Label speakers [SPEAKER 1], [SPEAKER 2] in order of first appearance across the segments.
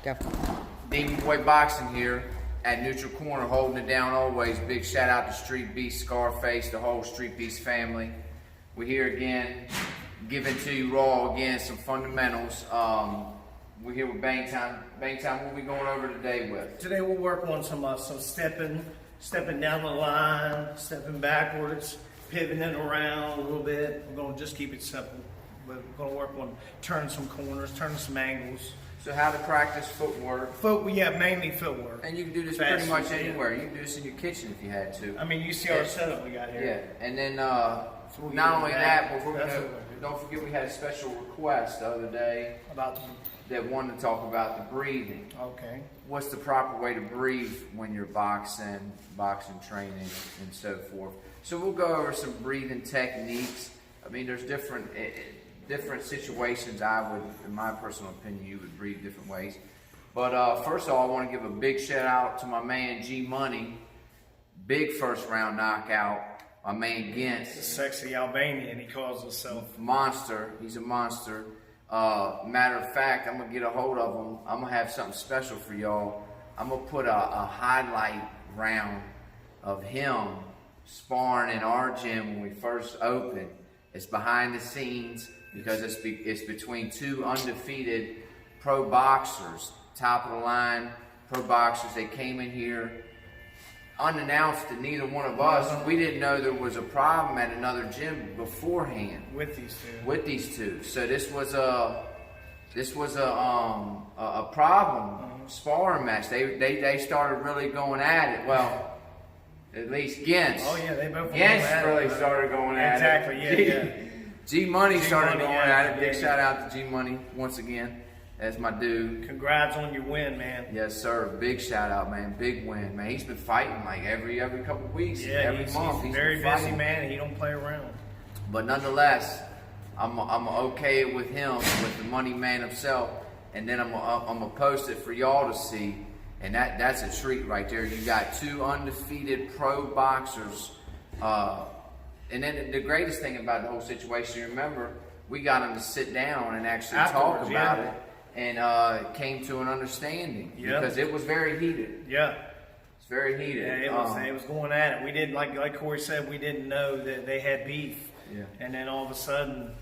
[SPEAKER 1] Go.
[SPEAKER 2] Demon Boy Boxing here at Neutral Corner, holding it down always. Big shout out to Street Beast, Scarface, the whole Street Beast family. We're here again, giving to you raw again some fundamentals. We're here with Bang Time. Bang Time, what are we going over today with?
[SPEAKER 3] Today we'll work on some stepping down the line, stepping backwards, pivoting around a little bit. We're going to just keep it simple. We're going to work on turning some corners, turning some angles.
[SPEAKER 2] So how to practice footwork.
[SPEAKER 3] Mainly footwork.
[SPEAKER 2] And you can do this pretty much anywhere. You can do this in your kitchen if you had to.
[SPEAKER 3] I mean, you see our setup we got here.
[SPEAKER 2] Yeah, and then not only that, but we're gonna don't forget we had a special request the other day that wanted to talk about the breathing.
[SPEAKER 3] Okay.
[SPEAKER 2] What's the proper way to breathe when you're boxing training, and so forth. So we'll go over some breathing techniques. I mean, there's different situations I would, in my personal opinion, you would breathe different ways. But first of all, I want to give a big shout out to my man G Money. Big first round knockout. My man Gintz.
[SPEAKER 3] The sexy Albanian, he calls himself.
[SPEAKER 2] Monster. He's a monster. Matter of fact, I'm going to get a hold of him. I'm going to have something special for y'all. I'm going to put a highlight round of him sparring in our gym when we first opened. It's behind the scenes because it's between two undefeated pro boxers, top of the line pro boxers. They came in here unannounced to neither one of us. We didn't know there was a problem at another gym beforehand
[SPEAKER 3] With these two.
[SPEAKER 2] So this was a problem sparring match. They started really going at it. Well, at least Gintz.
[SPEAKER 3] Oh yeah, they both.
[SPEAKER 2] Gintz really started going at it.
[SPEAKER 3] Exactly. Yeah.
[SPEAKER 2] G Money started going at it. Big shout out to G Money once again. That's my dude.
[SPEAKER 3] Congrats on your win, man.
[SPEAKER 2] Yes, sir. Big shout out, man. Big win, man. He's been fighting like every couple of weeks, every month.
[SPEAKER 3] He's very busy, man. He don't play around.
[SPEAKER 2] But nonetheless, I'm okay with him, with the money man himself, and then I'm gonna post it for y'all to see, and that's a treat right there. You got two undefeated pro boxers, and then the greatest thing about the whole situation, you remember, we got them to sit down and actually talk about it. And came to an understanding because it was very heated.
[SPEAKER 3] Yeah,
[SPEAKER 2] it's very heated.
[SPEAKER 3] Yeah, it was going at it. We didn't like Corey said. We didn't know that they had beef.
[SPEAKER 2] Yeah.
[SPEAKER 3] And then all of a sudden,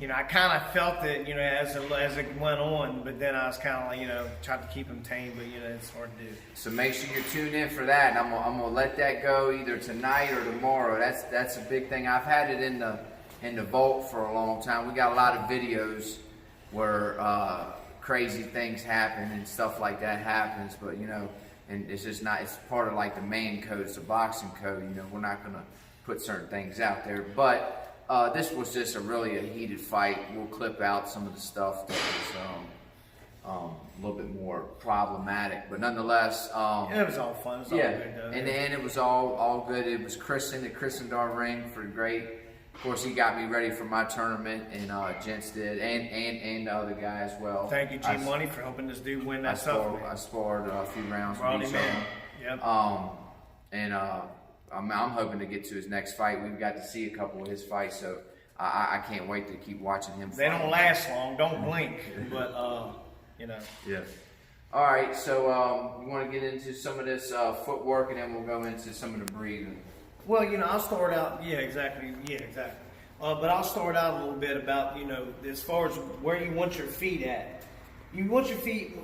[SPEAKER 3] I kind of felt it, as it went on. But then I was kind of like, tried to keep them tame. But it's hard to do.
[SPEAKER 2] So make sure you're tuned in for that. And I'm gonna let that go either tonight or tomorrow. That's a big thing. I've had it in the vault for a long time. We got a lot of videos where crazy things happen and stuff like that happens, but and it's just not, it's part of like the man code, it's a boxing code, we're not gonna put certain things out there, but this was just really a heated fight. We'll clip out some of the stuff that was a little bit more problematic, but nonetheless,
[SPEAKER 3] it was all fun. It was all good though.
[SPEAKER 2] And it was all good. It was christened. It christened our ring for great. Of course, he got me ready for my tournament, and Gents did, and the other guy as well.
[SPEAKER 3] Thank you, G Money, for helping this dude win that stuff.
[SPEAKER 2] I sparred a few rounds with each
[SPEAKER 3] Yep.
[SPEAKER 2] I'm hoping to get to his next fight. We've got to see a couple of his fights, so I can't wait to keep watching him fight.
[SPEAKER 3] They don't last long. Don't blink, but
[SPEAKER 2] Yeah. All right, so we want to get into some of this footwork, and then we'll go into some of the breathing.
[SPEAKER 3] Well, I'll start out. Yeah, exactly. But I'll start out a little bit about, as far as where you want your feet at. You want your feet.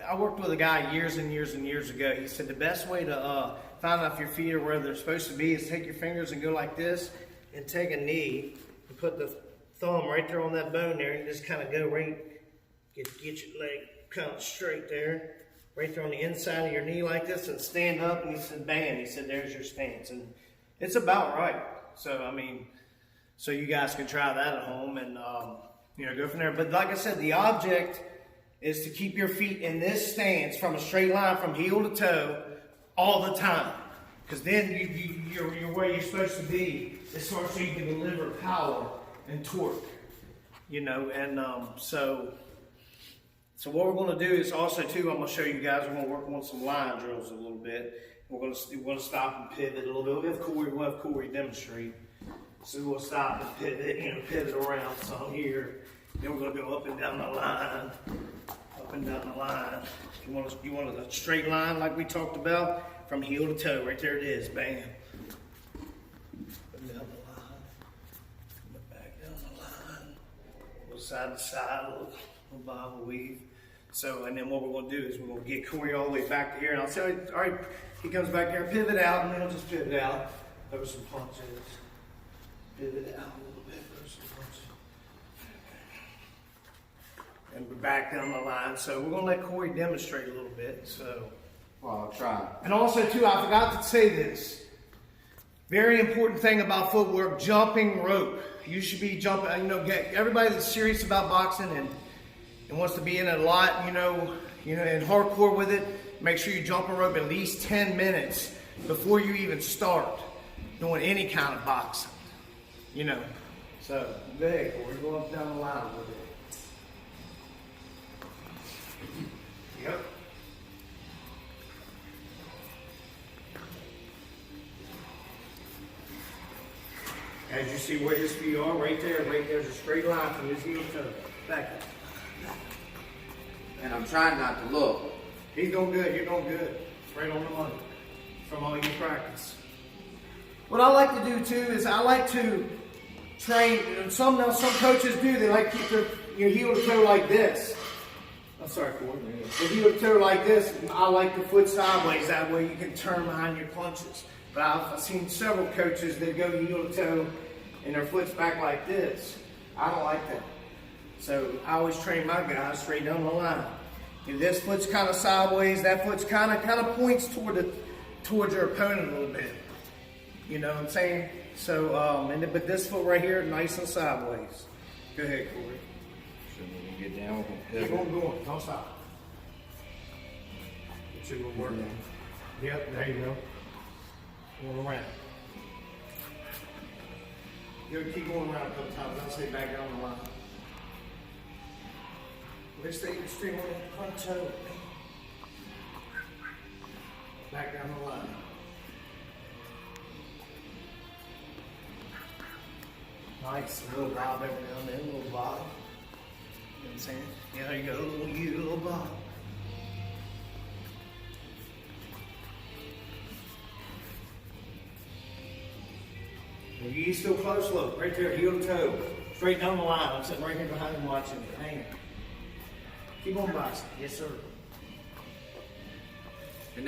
[SPEAKER 3] I worked with a guy years and years and years ago. He said the best way to find out if your feet are where they're supposed to be is take your fingers and go like this, and take a knee and put the thumb right there on that bone there, and just kind of go right. Get your leg kind of straight there, right there on the inside of your knee like this, and stand up. And he said, "Bam!" He said, "There's your stance." And it's about right. So, so you guys can try that at home and, go from there. But like I said, the object is to keep your feet in this stance from a straight line from heel to toe all the time. Because then you're where you're supposed to be as far as so you can deliver power and torque. So what we're going to do is also, too, I'm going to show you guys, we're going to work on some line drills a little bit. We're going to stop and pivot a little bit. We'll have Corey demonstrate. So we'll stop and pivot, pivot around some here. Then we're going to go up and down the line. Up and down the line. You want a straight line like we talked about, from heel to toe. Right there it is, bam. Up and down the line, back down the line, go side to side, a little bob and weave. So, and then what we're going to do is we're going to get Corey all the way back to here, and I'll tell you, all right, he comes back there, pivot out, and then he'll just pivot out. Throw some punches, pivot out a little bit, throw some punches. And we're back down the line. So we're going to let Corey demonstrate a little bit. So,
[SPEAKER 2] Well, I'll try.
[SPEAKER 3] and also too, I forgot to say this. Very important thing about footwork: jumping rope. You should be jumping. You know, get everybody that's serious about boxing and wants to be in it a lot. You know, and hardcore with it. Make sure you jump a rope at least 10 minutes before you even start doing any kind of boxing. You know. So go ahead, Corey. Go up down the line a little bit. Yep. As you see where his feet are, right there's a straight line from his heel to back up.
[SPEAKER 2] And I'm trying not to look.
[SPEAKER 3] He's doing good, you're doing good. Right on the money from all your practice. What I like to do too is I like to train, some coaches do, they like to keep your heel to toe like this. I'm sorry, Corey. The heel to toe like this, I like the foot sideways, that way you can turn behind your punches. But I've seen several coaches that go heel to toe and their foot's back like this. I don't like that. So I always train my guys straight down the line. If this foot's kind of sideways, that foot's kind of points towards your opponent a little bit. You know what I'm saying? So, but this foot right here, nice and sideways. Go ahead, Corey.
[SPEAKER 2] So when we get down,
[SPEAKER 3] Keep on going. Don't stop. Get you a little work. Yep, there you go. Going around. You keep going around a couple times. I'll say back down the line. Let's stay extreme on the front toe. Back down the line. Nice. A little bob every now and then. A little bob. You know what I'm saying? Yeah, there you go. Little bob. You still close, look, right there, heel to toe, straight down the line. I'm sitting right here behind him watching it. Hang it. Keep on boxing. Yes, sir.
[SPEAKER 2] And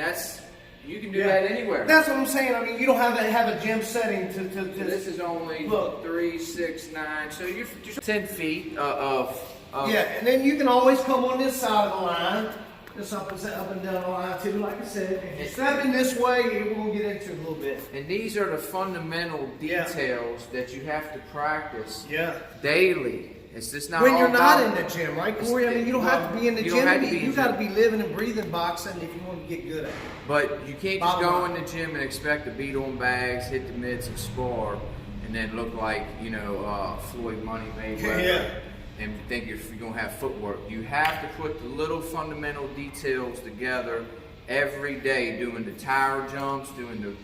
[SPEAKER 2] you can do that anywhere.
[SPEAKER 3] That's what I'm saying. I mean, you don't have to have a gym setting to
[SPEAKER 2] So this is only
[SPEAKER 3] look.
[SPEAKER 2] 3, 6, 9. So you're 10 feet of.
[SPEAKER 3] Yeah, and then you can always come on this side of the line. Just up and down the line too, like I said. If you're stepping this way, we're going to get into it a little bit.
[SPEAKER 2] And these are the fundamental details that you have to practice daily. It's just not
[SPEAKER 3] when
[SPEAKER 2] all
[SPEAKER 3] you're not
[SPEAKER 2] about,
[SPEAKER 3] in the gym, right, Corey? I mean, you don't have to be in the gym. You got to be living and breathing boxing if you want to get good at it.
[SPEAKER 2] But you can't just go in the gym and expect to beat on bags, hit the mitts, and spar, and then look like Floyd Money Mayweather. And think you're going to have footwork. You have to put the little fundamental details together every day, doing the tower jumps, doing the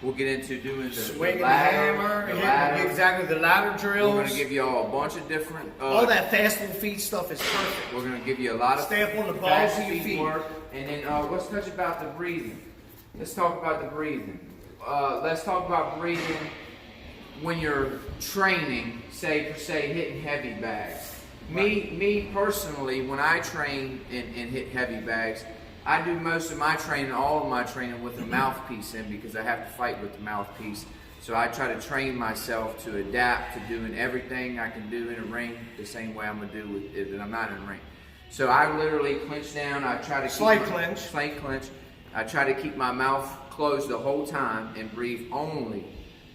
[SPEAKER 2] we'll get into doing the
[SPEAKER 3] swinging
[SPEAKER 2] ladder,
[SPEAKER 3] the hammer, exactly, the ladder drills.
[SPEAKER 2] We're going to give you all a bunch of different
[SPEAKER 3] all that fast little feet stuff is perfect.
[SPEAKER 2] We're going to give you a lot of
[SPEAKER 3] stay up on the balls of your feet.
[SPEAKER 2] Work. And then let's touch about the breathing. Let's talk about the breathing. Let's talk about breathing when you're training, say hitting heavy bags. Right. Me personally, when I train and hit heavy bags, I do most of my training, all of my training with a mouthpiece in because I have to fight with the mouthpiece. So I try to train myself to adapt to doing everything I can do in a ring the same way I'm going to do with it when I'm not in a ring. So I literally clench down. I try to
[SPEAKER 3] slight clench.
[SPEAKER 2] I try to keep my mouth closed the whole time and breathe only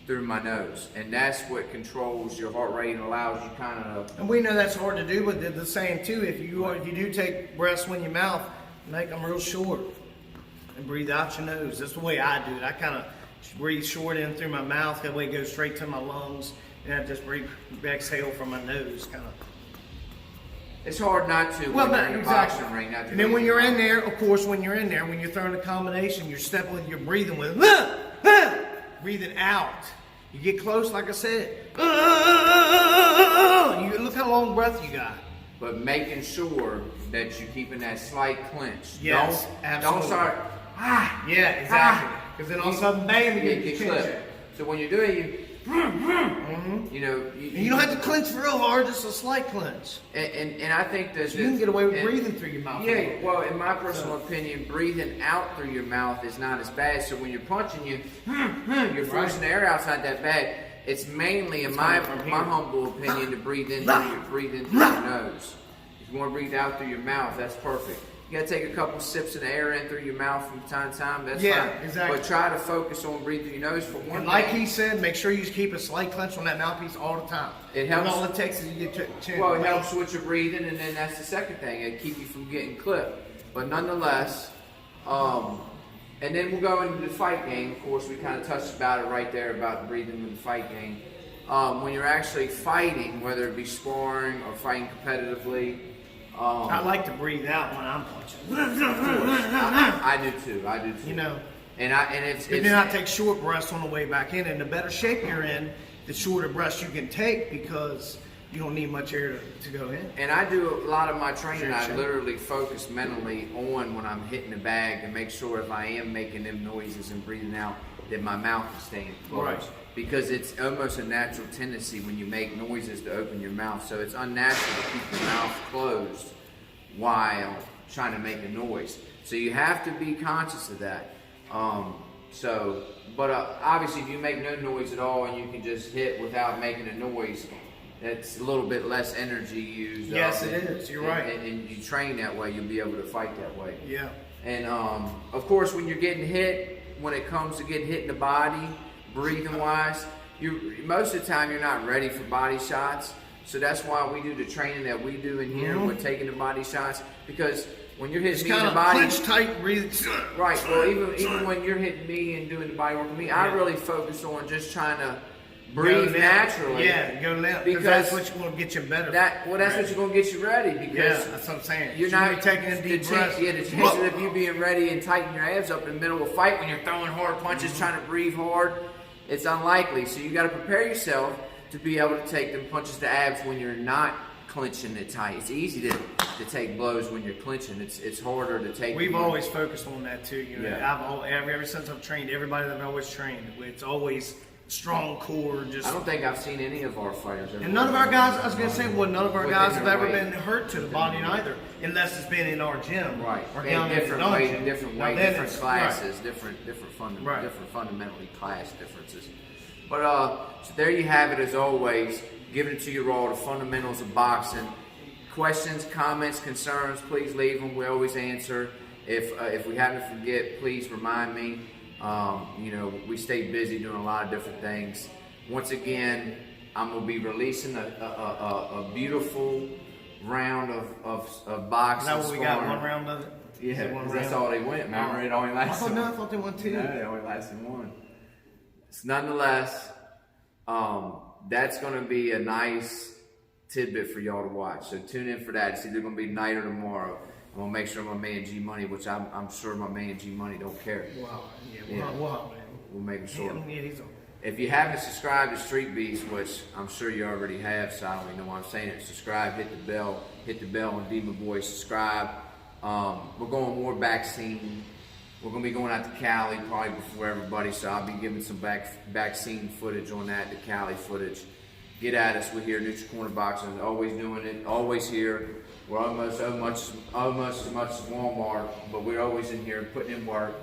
[SPEAKER 2] through my nose, and that's what controls your heart rate and allows you kind of.
[SPEAKER 3] And we know that's hard to do, but the same too. If you do take breaths when your mouth, make them real short, and breathe out your nose. That's the way I do it. I kind of breathe short in through my mouth. That way it goes straight to my lungs, and I just exhale from my nose, kind of.
[SPEAKER 2] It's hard not to when you're in a boxing ring. Not to
[SPEAKER 3] and then when you're in there, of course, when you're throwing a combination, you're stepping with, you're breathing with, breathing out. You get close, like I said. You look how long breath you got.
[SPEAKER 2] but making sure that you're keeping that slight clinch.
[SPEAKER 3] Yes,
[SPEAKER 2] don't
[SPEAKER 3] absolutely.
[SPEAKER 2] start.
[SPEAKER 3] Yeah, exactly. Because then all of a sudden, bam, you get
[SPEAKER 2] clipped. So when you're doing it, you know,
[SPEAKER 3] you don't have to clench real hard, just a slight clench.
[SPEAKER 2] And I think that
[SPEAKER 3] you can get away with breathing through your mouth.
[SPEAKER 2] Yeah, well, in my personal opinion, breathing out through your mouth is not as bad. So when you're punching, you're forcing the air outside that bag. It's mainly, in my humble opinion, to breathe in through your nose. If you want to breathe out through your mouth, that's perfect. You gotta take a couple sips of the air in through your mouth from time to time. That's fine.
[SPEAKER 3] Exactly.
[SPEAKER 2] But try to focus on breathing through your nose for one.
[SPEAKER 3] And like he said, make sure you keep a slight clench on that mouthpiece all the time.
[SPEAKER 2] It helps.
[SPEAKER 3] And all it takes is you get chin.
[SPEAKER 2] Well, it helps with your breathing, and then that's the second thing. It keep you from getting clipped. But nonetheless, and then we'll go into the fight game. Of course, we kind of touched about it right there about breathing in the fight game. When you're actually fighting, whether it be sparring or fighting competitively.
[SPEAKER 3] I like to breathe out when I'm punching.
[SPEAKER 2] I do too.
[SPEAKER 3] You know.
[SPEAKER 2] And it's
[SPEAKER 3] then I take short breaths on the way back in, and the better shape you're in, the shorter breaths you can take because you don't need much air to go in.
[SPEAKER 2] And I do a lot of my training. I literally focus mentally on when I'm hitting the bag to make sure if I am making them noises and breathing out, that my mouth is staying closed.
[SPEAKER 3] Right.
[SPEAKER 2] Because it's almost a natural tendency when you make noises to open your mouth. So it's unnatural to keep your mouth closed while trying to make a noise. So you have to be conscious of that. But obviously if you make no noise at all and you can just hit without making a noise, it's a little bit less energy used.
[SPEAKER 3] Yes, it is. You're right.
[SPEAKER 2] And you train that way, you'll be able to fight that way.
[SPEAKER 3] Yeah.
[SPEAKER 2] And of course, when you're getting hit, when it comes to getting hit in the body, breathing wise, most of the time you're not ready for body shots. So that's why we do the training that we do in here with taking the body shots, because when you're hitting me in the body,
[SPEAKER 3] clench tight, breathe.
[SPEAKER 2] Right. Well, even when you're hitting me and doing the body work with me, I really focus on just trying to breathe naturally.
[SPEAKER 3] Yeah, go left.
[SPEAKER 2] Because
[SPEAKER 3] that's what's going to get you better.
[SPEAKER 2] That's what's going to get you ready. Because
[SPEAKER 3] that's what I'm saying.
[SPEAKER 2] You're not
[SPEAKER 3] taking a deep breath.
[SPEAKER 2] Yeah, the chances of you being ready and tightening your abs up in the middle of a fight when you're throwing hard punches, trying to breathe hard, it's unlikely. So you got to prepare yourself to be able to take them punches to abs when you're not clenching it tight. It's easy to take blows when you're clenching. It's harder to take.
[SPEAKER 3] We've always focused on that too. You know, ever since I've trained, everybody that I've always trained, it's always strong core. Just
[SPEAKER 2] I don't think I've seen any of our fighters.
[SPEAKER 3] And none of our guys, I was gonna say, none of our guys have ever been hurt to the body either, unless it's been in our gym.
[SPEAKER 2] Right.
[SPEAKER 3] Or
[SPEAKER 2] down different weight, different classes, different fundamentally class differences. But so there you have it. As always, giving it to you raw, the fundamentals of boxing. Questions, comments, concerns, please leave them. We always answer. If we happen to forget, please remind me. We stay busy doing a lot of different things. Once again, I'm gonna be releasing a beautiful round of boxing.
[SPEAKER 3] Now we got one round of it.
[SPEAKER 2] Yeah, that's all they went. Remember, it only lasted.
[SPEAKER 3] I thought they won two.
[SPEAKER 2] No, it only lasted one. Nonetheless, that's going to be a nice tidbit for y'all to watch. So tune in for that. It's either going to be tonight or tomorrow. I'm going to make sure my man G Money, which I'm sure my man G Money don't care.
[SPEAKER 3] Wow. Yeah,
[SPEAKER 2] we'll make sure.
[SPEAKER 3] Yeah, he's on.
[SPEAKER 2] If you haven't subscribed to Street Beast, which I'm sure you already have, so I don't even know why I'm saying it, subscribe, hit the bell on Demon Boy, subscribe. We're going more back scene. We're going to be going out to Cali probably before everybody, so I'll be giving some back scene footage on that, the Cali footage. Get at us. We're here, Neutral Corner Boxing, always doing it, always here. We're almost as much as Walmart, but we're always in here putting in work.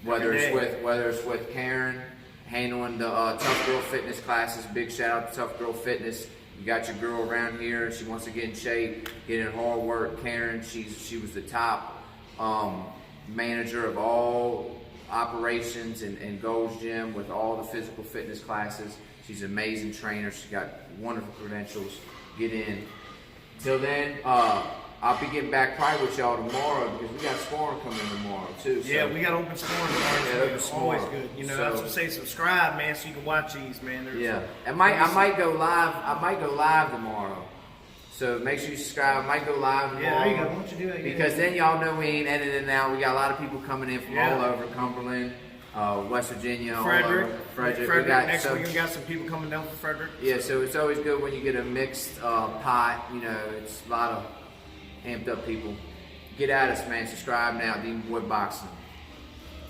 [SPEAKER 2] Whether it's with Karen handling the Tough Girl Fitness classes. Big shout out to Tough Girl Fitness. You got your girl around here. She wants to get in shape, get in hard work. Karen, she was the top manager of all operations in Gold's Gym with all the physical fitness classes. She's an amazing trainer. She's got wonderful credentials. Get in. Till then, I'll be getting back probably with y'all tomorrow because we got sparring coming tomorrow too. So.
[SPEAKER 3] Yeah, we got open sparring tomorrow.
[SPEAKER 2] Yeah, open sparring.
[SPEAKER 3] Always good. You know, that's what I say. Subscribe, man, so you can watch these, man.
[SPEAKER 2] I might go live. I might go live tomorrow. So make sure you subscribe. I might go live tomorrow.
[SPEAKER 3] Yeah, there you go. Why don't you do that?
[SPEAKER 2] Because then y'all know we ain't editing now. We got a lot of people coming in from all over Cumberland. West Virginia, all
[SPEAKER 3] Frederick.
[SPEAKER 2] over. Frederick.
[SPEAKER 3] Frederick.
[SPEAKER 2] We got,
[SPEAKER 3] Next
[SPEAKER 2] so,
[SPEAKER 3] week we got some people coming down from Frederick.
[SPEAKER 2] yeah, so it's always good when you get a mixed pot. You know, it's a lot of amped up people. Get at us, man. Subscribe now. Demon Boy Boxing.